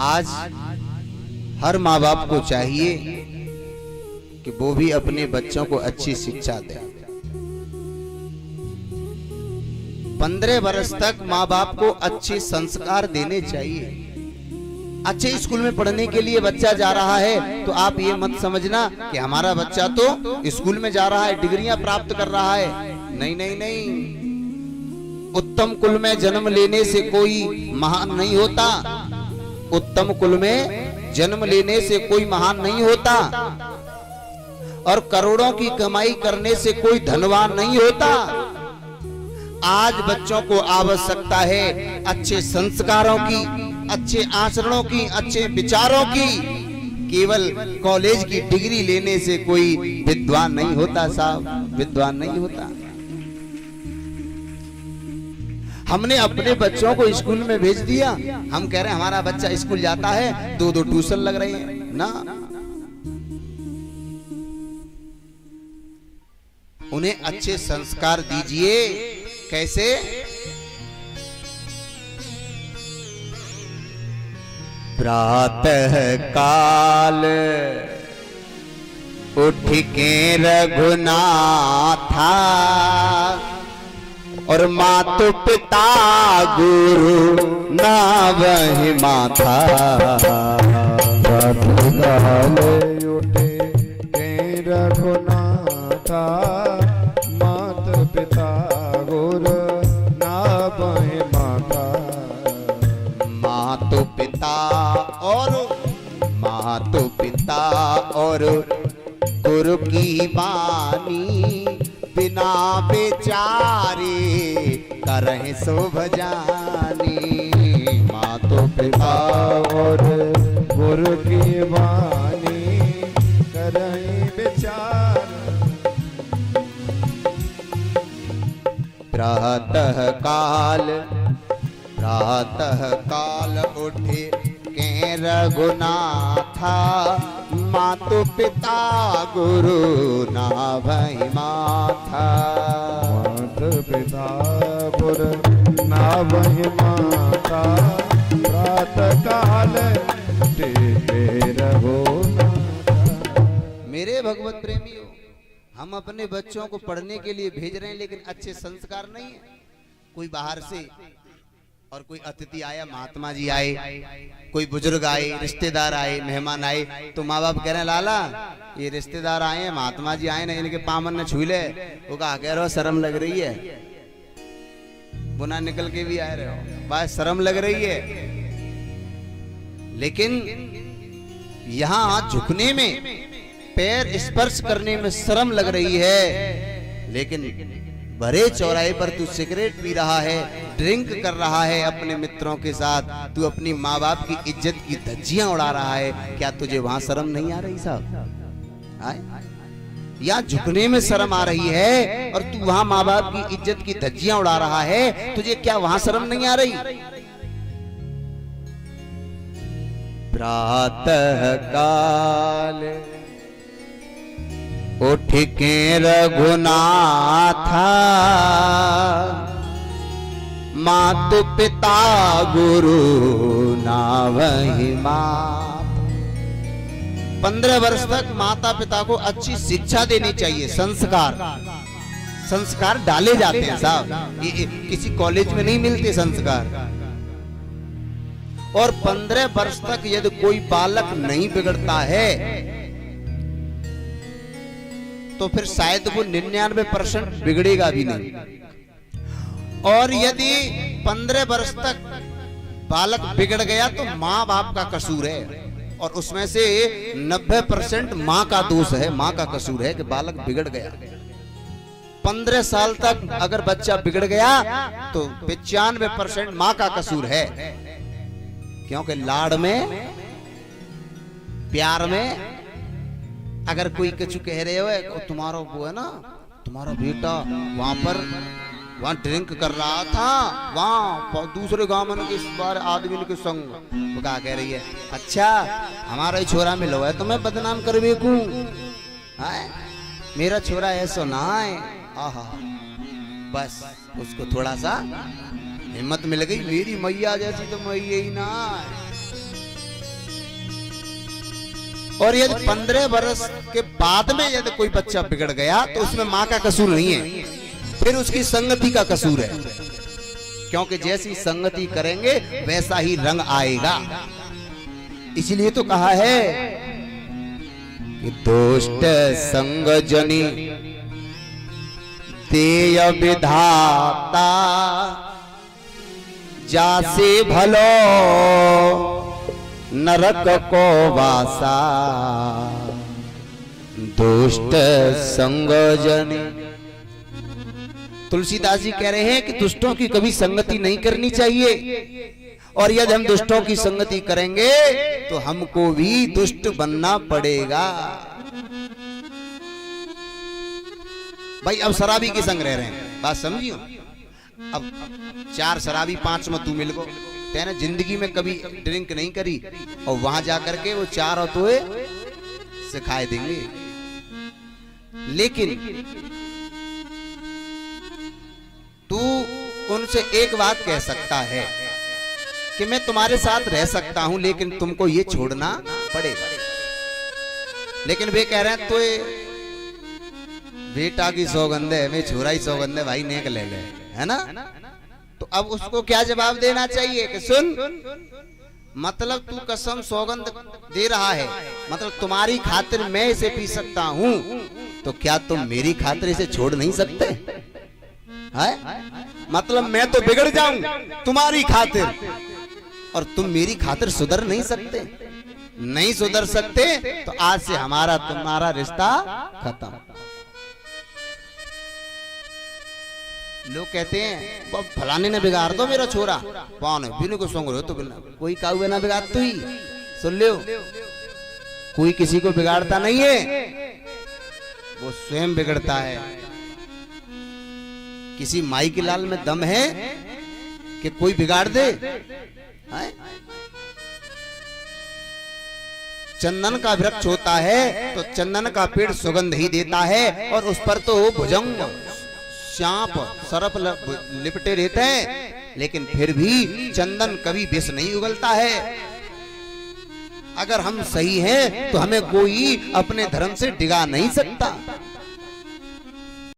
आज हर माँ बाप को चाहिए कि वो भी अपने बच्चों को अच्छी शिक्षा दे। 15 वर्ष तक माँ बाप को अच्छे संस्कार देने चाहिए। अच्छे स्कूल में पढ़ने के लिए बच्चा जा रहा है तो आप ये मत समझना कि हमारा बच्चा तो स्कूल में जा रहा है, डिग्रियां प्राप्त कर रहा है। नहीं नहीं नहीं, उत्तम कुल में जन्म लेने से कोई महान नहीं होता। उत्तम कुल में जन्म लेने से कोई महान नहीं होता और करोड़ों की कमाई करने से कोई धनवान नहीं होता। आज बच्चों को आवश्यकता है अच्छे संस्कारों की, अच्छे आचरणों की, अच्छे विचारों की। केवल कॉलेज की डिग्री लेने से कोई विद्वान नहीं होता साहब, विद्वान नहीं होता। हमने अपने बच्चों को स्कूल में भेज दिया, हम कह रहे हैं हमारा बच्चा स्कूल जाता है, 2-2 ट्यूशन लग रहे हैं ना। उन्हें अच्छे संस्कार दीजिए। कैसे? प्रातः काल उठ के रघुनाथा और मातु पिता गुरु ना वही माथा। प्रातः काल उठ के रघुनाथा मातु पिता गुरु ना वही माथा। मातु पिता और गुरु की बानी बिना बेचारे करहि शोभ जानी। मातु पिता और गुरु की वाणी करहि विचार। प्रातः काल उठे के रघुनाथा मातु पिता गुरु ना भई माथा। मातु पिता गुरु ना भई माथा। प्रातः काल उठ के रघुनाथा। मेरे भगवत प्रेमियों, हम अपने बच्चों को पढ़ने के लिए भेज रहे हैं लेकिन अच्छे संस्कार नहीं है। कोई बाहर से और कोई अतिथि आया, महात्मा जी आए, कोई बुजुर्ग आए, रिश्तेदार आए, मेहमान आए, तो माँ बाप कह रहे हैं लाला ये रिश्तेदार आए हैं, महात्मा जी आए ना, इनके पामन न छू ले। वो कहा कह रहे हो शर्म लग रही है, बुना निकल के भी आ रहे हो, बस शर्म लग रही है। लेकिन यहाँ झुकने में, पैर स्पर्श करने में शर्म लग रही है, लेकिन भरे चौराहे पर तू सिगरेट पी रहा है, ड्रिंक कर रहा है अपने मित्रों के साथ, तू अपनी माँ बाप की इज्जत की धज्जियां उड़ा रहा है, क्या तुझे वहां शर्म नहीं आ रही साहब? या झुकने में शर्म आ रही है और तू वहां माँ बाप की इज्जत की धज्जियां उड़ा रहा है, तुझे क्या वहां शर्म नहीं आ रही? प्रातः काल उठ के रघुनाथा मातु पिता गुरु ना वही माता। 15 वर्ष तक माता पिता को अच्छी शिक्षा देनी चाहिए। संस्कार डाले जाते हैं साहब, ये किसी कॉलेज में नहीं मिलते संस्कार। और 15 वर्ष तक यदि कोई बालक नहीं बिगड़ता है तो फिर शायद वो 99% बिगड़ेगा भी नहीं। और यदि 15 वर्ष तक बालक बिगड़ गया तो माँ बाप का कसूर है, और उसमें से 90% माँ का दोष है, माँ का कसूर है कि बालक बिगड़ गया। 15 साल तक अगर बच्चा बिगड़ गया तो 95% माँ का कसूर है, क्योंकि लाड़ में, प्यार में अगर कोई कुछ कह रहे हो, तुम्हारा वो है ना, तुम्हारा बेटा वहां ड्रिंक कर रहा था, वहां दूसरे गांव में के बार आदमी के संग, वो क्या कह रही है, अच्छा हमारा ही छोरा मिलो है तुम्हें बदनाम कर बेकू, मेरा छोरा ऐसा ना है। आहा, बस उसको थोड़ा सा हिम्मत मिल गई, मेरी मैया जैसी तो मैया ही ना है। और यदि 15 वर्ष के बाद में यदि कोई बच्चा बिगड़ गया तो उसमें माँ का कसूर नहीं है, फिर उसकी संगति का कसूर है, क्योंकि जैसी संगति करेंगे वैसा ही रंग आएगा। इसलिए तो कहा है कि दुष्ट संग जनी देय विधाता, जासे भलो नरक को वासा, दुष्ट संग जनी। तुलसीदास जी कह रहे हैं कि दुष्टों की कभी संगति नहीं करनी चाहिए, और यदि हम दुष्टों की संगति करेंगे तो हमको भी दुष्ट बनना पड़ेगा। भाई अब शराबी के संग रह रहे हैं, बात समझियो। अब 4 शराबी 5 में तू मिल गो, तेने जिंदगी में कभी ड्रिंक नहीं करी, और वहां जाकर के वो 4 और तो सिखाए देंगे। लेकिन तू उनसे एक बात कह सकता है कि मैं तुम्हारे साथ रह सकता हूं, लेकिन तुमको ये छोड़ना पड़ेगा। लेकिन वे कह रहे हैं तो बेटा की सौगंध है, मैं छोरा ही सौगंध है, भाई नेक ले ले, है ना। तो अब उसको क्या जवाब देना चाहिए कि सुन, मतलब तू कसम सौगंध दे रहा है, मतलब तुम्हारी खातिर मैं इसे पी सकता हूं, तो क्या तुम मेरी खातिर इसे छोड़ नहीं सकते है? मतलब मैं तो बिगड़ जाऊं तुम्हारी खातिर, और तुम मेरी खातिर सुधर नहीं सकते। नहीं सुधर सकते तो आज से हमारा तुम्हारा रिश्ता खत्म। लोग कहते हैं फलाने ने बिगाड़ दो मेरा छोरा, कौन है बिनु को सोंग रहे हो तो बिना कोई काऊ ना बिगाड़ तू ही सुन लो, कोई किसी को बिगाड़ता नहीं है, वो स्वयं बिगड़ता है। किसी माई के लाल में दम है कि कोई बिगाड़ दे? चंदन का वृक्ष होता है तो चंदन का पेड़ सुगंध ही देता है, और उस पर तो भुजंग सांप सर्प लिपटे रहते हैं, लेकिन फिर भी चंदन कभी विष नहीं उगलता है। अगर हम सही हैं तो हमें कोई अपने धर्म से डिगा नहीं सकता।